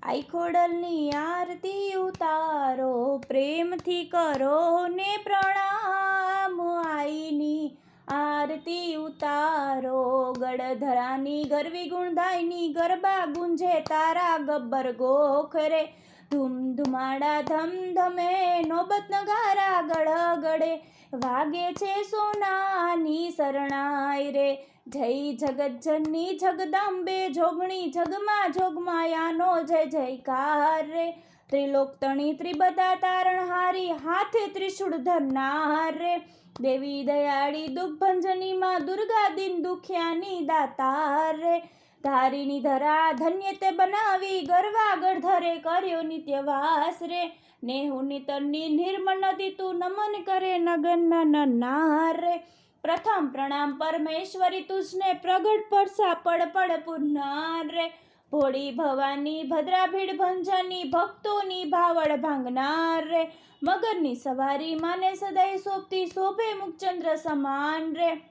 આઈ ખોડલની આરતી ઉતારો, પ્રેમથી કરો ને પ્રણામ. આઈની આરતી ઉતારો, ગળધરાની ગરવી ગુણધાયની, ગરબા ગુંજે તારા ગબ્બર ગોખરે. ધૂમ ધુમાડા ધમધમે, નોબત નગારા ગળગળે, વાગે છે સોનાની શરણાઈ રે. જય જગતજનની જગદંબે, જોગણી જગમાં જોગમાયાનો જય જયકાર રે. ત્રિલોક તણી ત્રિબધા તારણહારી, હાથે ત્રિશૂળ ધરનાર રે. દેવી દયાળી દુઃખભંજની માં, દુર્ગા દીન દુખિયાની દાતાર રે. ધારીની ધરા ધન્ય તે બનાવી, ગરવા ગળધરે કર્યો નિત્યવાસ રે. નેહુ નીતરની નિર્મળ નદી, તું નમન કરે નગનના નાર રે. પ્રથમ પ્રણામ પરમેશ્વરી તુજને, પ્રગટ પરસા પડ પડ પુનર રે. ભોળી ભવાની ભદ્રા ભીડ ભંજની, ભક્તોની ભાવડ ભાંગનાર રે. મગરની સવારી માને સદાય શોભતી, શોભે મુખચંદ્ર સમાન રે.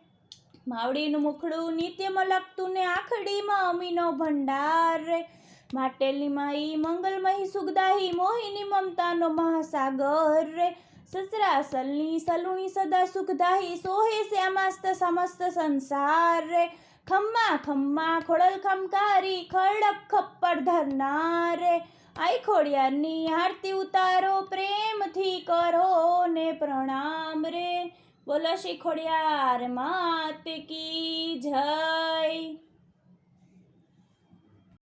માવડીનું મુખડું નિત્ય મલકતું ને, આખડીમાં અમીનો ભંડાર રે. માટેલની માઈ મંગલમહી સુખદાહી, મોહિની મમતાનો મહાસાગર રે. સસરાસલની સલુણી સદા સુખદાહી, સોહે શ્યામાસ્ત સમસ્ત સંસાર રે. ખમ્મા ખમ્મા ખોડલ ખમકારી, ખડક ખપ્પર ધરનાર રે. આઈ ખોડિયારની આરતી ઉતારો, પ્રેમથી કરો ને પ્રણામ રે. બોલો શ્રી ખોડિયાર માત કી જય.